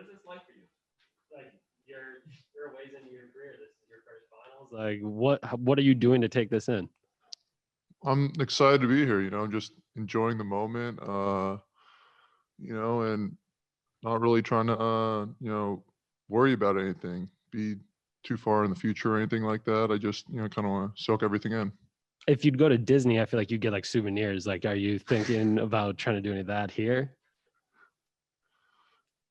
is this like for you? Like you're a ways into your career. This is your first finals. Like what are you doing to take this in? I'm excited to be here, just enjoying the moment, and not really trying to, worry about anything, be too far in the future or anything like that. I just, kind of want to soak everything in. If you'd go to Disney, I feel like you'd get like souvenirs. Like, are you thinking about trying to do any of that here?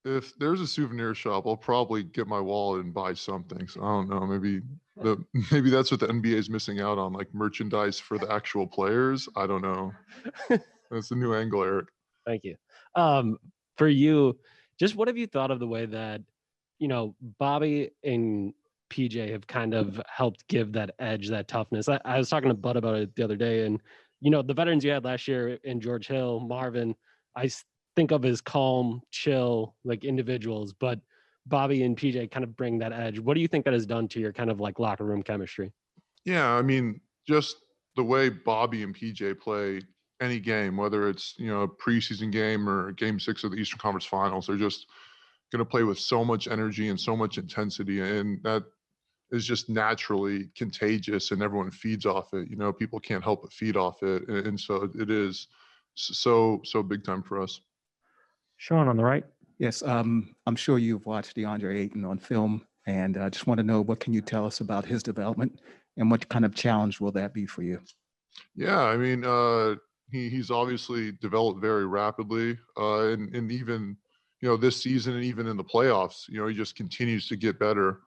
If there's a souvenir shop, I'll probably get my wallet and buy something. So I don't know, maybe that's what the NBA is missing out on, like merchandise for the actual players. I don't know. That's the new angle, Eric. Thank you. For you, just what have you thought of the way that, Bobby and PJ have kind of helped give that edge, that toughness? I was talking to Bud about it the other day, and, the veterans you had last year in George Hill, Marvin, think of as calm, chill, like individuals, but Bobby and PJ kind of bring that edge. What do you think that has done to your kind of like locker room chemistry? Yeah, I mean, just the way Bobby and PJ play any game, whether it's, a preseason game or game 6 of the Eastern Conference Finals, they're just going to play with so much energy and so much intensity. And that is just naturally contagious and everyone feeds off it. People can't help but feed off it. And so it is so big time for us. Sean on the right. Yes, I'm sure you've watched DeAndre Ayton on film, and I just want to know, what can you tell us about his development and what kind of challenge will that be for you? Yeah, I mean, he's obviously developed very rapidly, and even, this season and even in the playoffs, he just continues to get better.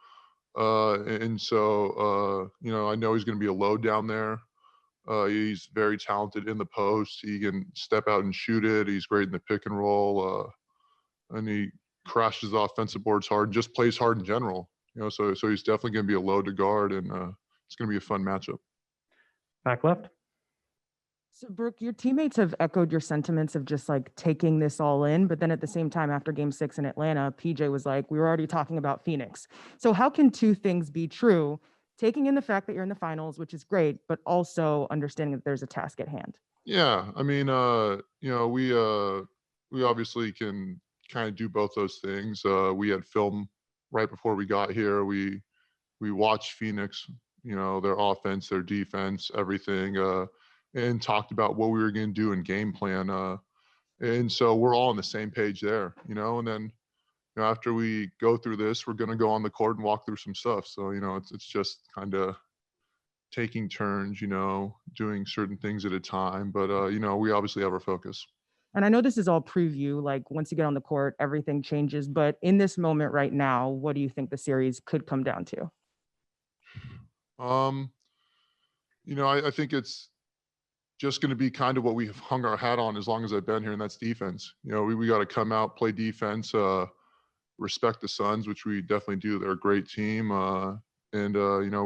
And so, I know he's going to be a load down there. He's very talented in the post. He can step out and shoot it. He's great in the pick and roll. And he crashes the offensive boards hard, just plays hard in general. So he's definitely going to be a load to guard, and it's going to be a fun matchup. Back left. So, Brook, your teammates have echoed your sentiments of just like taking this all in. But then at the same time, after game 6 in Atlanta, PJ was like, we were already talking about Phoenix. So how can two things be true? Taking in the fact that you're in the finals, which is great, but also understanding that there's a task at hand. Yeah. I mean, we obviously can kind of do both those things. We had film right before we got here. We watched Phoenix, their offense, their defense, everything, and talked about what we were going to do in game plan. And so we're all on the same page there, and then, after we go through this, we're going to go on the court and walk through some stuff. So, it's just kind of taking turns, doing certain things at a time. But, we obviously have our focus. And I know this is all preview, like once you get on the court, everything changes. But in this moment right now, what do you think the series could come down to? I think it's just going to be kind of what we've hung our hat on as long as I've been here, and that's defense. We got to come out, play defense, respect the Suns, which we definitely do. They're a great team. And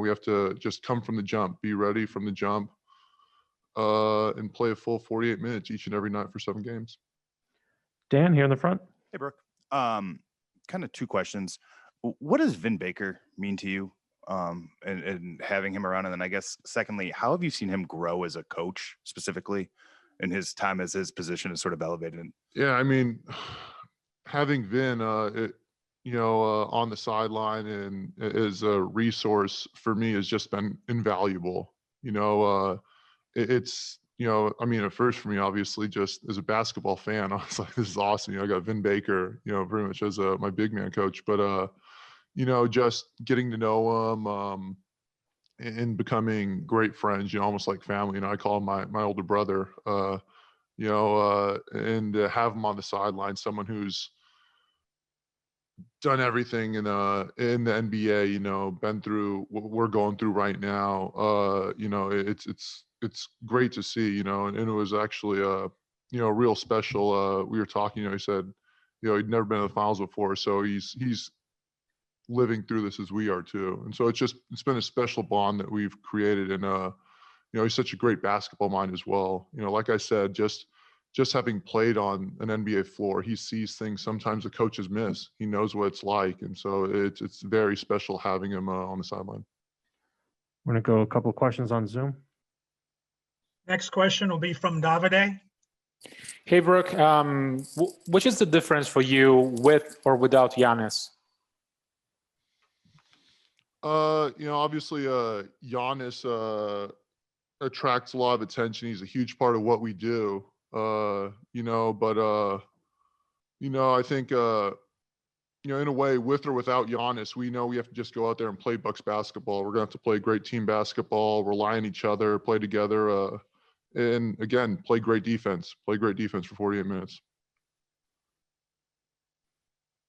we have to just come from the jump, be ready from the jump, and play a full 48 minutes each and every night for 7 games. Dan here in the front. Hey, Brook. Kind of 2 questions. What does Vin Baker mean to you, and having him around? And then I guess, secondly, how have you seen him grow as a coach, specifically in his time as his position is sort of elevated? Yeah, I mean, having Vin, on the sideline and as a resource for me has just been invaluable. It's, I mean, at first for me, obviously, just as a basketball fan, I was like, this is awesome. I got Vin Baker, very much as my big man coach, but, just getting to know him, and becoming great friends, almost like family. I call him my older brother, and to have him on the sideline, someone who's done everything in the NBA, been through what we're going through right now. It's great to see, and it was actually real special. We were talking, he said, he'd never been in the finals before, so he's living through this as we are too. And so it's been a special bond that we've created, and he's such a great basketball mind as well. Like I said, just having played on an NBA floor, he sees things sometimes the coaches miss. He knows what it's like. And so it's very special having him on the sideline. We're going to go a couple of questions on Zoom. Next question will be from Davide. Hey, Brooke, which is the difference for you with or without Giannis? Obviously, Giannis attracts a lot of attention. He's a huge part of what we do. I think in a way, with or without Giannis, we know we have to just go out there and play Bucks basketball. We're gonna have to play great team basketball, rely on each other, play together, and again, play great defense. Play great defense for 48 minutes.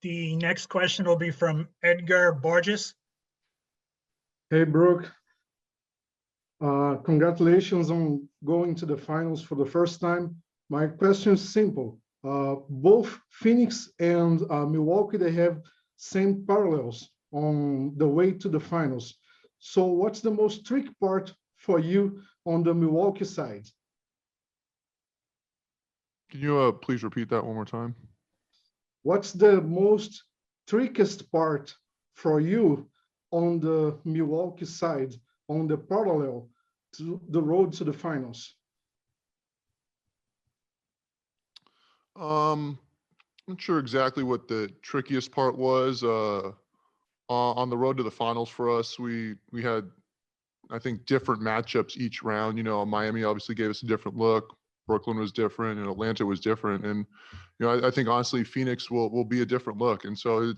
The next question will be from Edgar Borges. Hey, Brooke. Congratulations on going to the finals for the first time. My question is simple. Both Phoenix and Milwaukee, they have same parallels on the way to the finals. So what's the most tricky part for you on the Milwaukee side? Can you please repeat that one more time? What's the most trickiest part for you on the Milwaukee side, on the parallel to the road to the finals? I'm not sure exactly what the trickiest part was. On the road to the finals for us, we had, I think, different matchups each round. Miami obviously gave us a different look. Brooklyn was different, and Atlanta was different. And I think honestly, Phoenix will be a different look. And so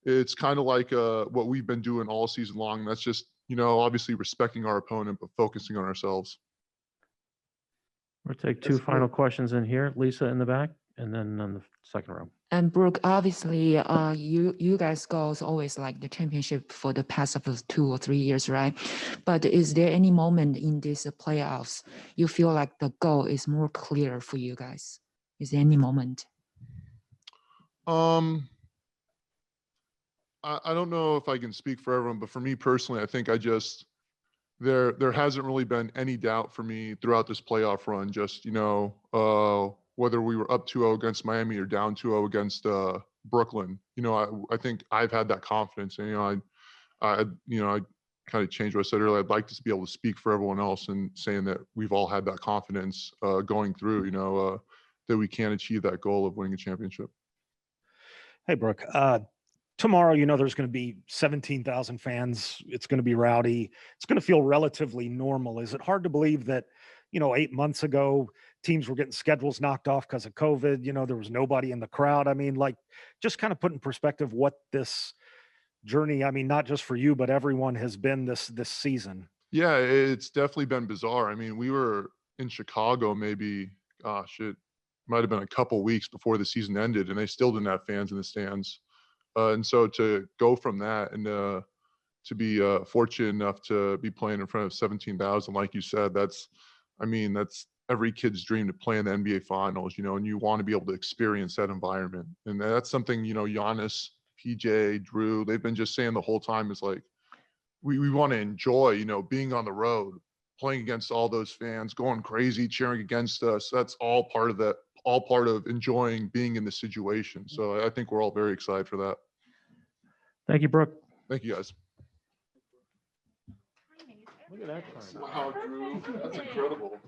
it's kind of like what we've been doing all season long. That's just obviously respecting our opponent, but focusing on ourselves. We'll take two final questions in here. Lisa in the back, and then on the second row. And Brooke, obviously, you guys' goals always like the championship for the past of 2 or 3 years, right? But is there any moment in these playoffs you feel like the goal is more clear for you guys? Is there any moment? I don't know if I can speak for everyone, but for me personally, I think there hasn't really been any doubt for me throughout this playoff run. Just whether we were up 2-0 against Miami or down 2-0 against Brooklyn, I think I've had that confidence, and I kind of changed what I said earlier. I'd like to be able to speak for everyone else and saying that we've all had that confidence going through, that we can achieve that goal of winning a championship. Hey, Brooke. Tomorrow, there's going to be 17,000 fans. It's going to be rowdy. It's going to feel relatively normal. Is it hard to believe that, 8 months ago, teams were getting schedules knocked off because of COVID? There was nobody in the crowd. I mean, just kind of put in perspective what this journey, not just for you, but everyone has been this season. Yeah, it's definitely been bizarre. I mean, we were in Chicago maybe, it might have been a couple weeks before the season ended, and they still didn't have fans in the stands. And so to go from that and to be fortunate enough to be playing in front of 17,000, like you said, that's every kid's dream to play in the NBA Finals, and you want to be able to experience that environment. And that's something, Giannis, PJ, Drew, they've been just saying the whole time is like, we want to enjoy, being on the road, playing against all those fans, going crazy, cheering against us. That's all part of enjoying being in the situation. So I think we're all very excited for that. Thank you, Brooke. Thank you, guys. Look at that. Wow, Drew, that's incredible.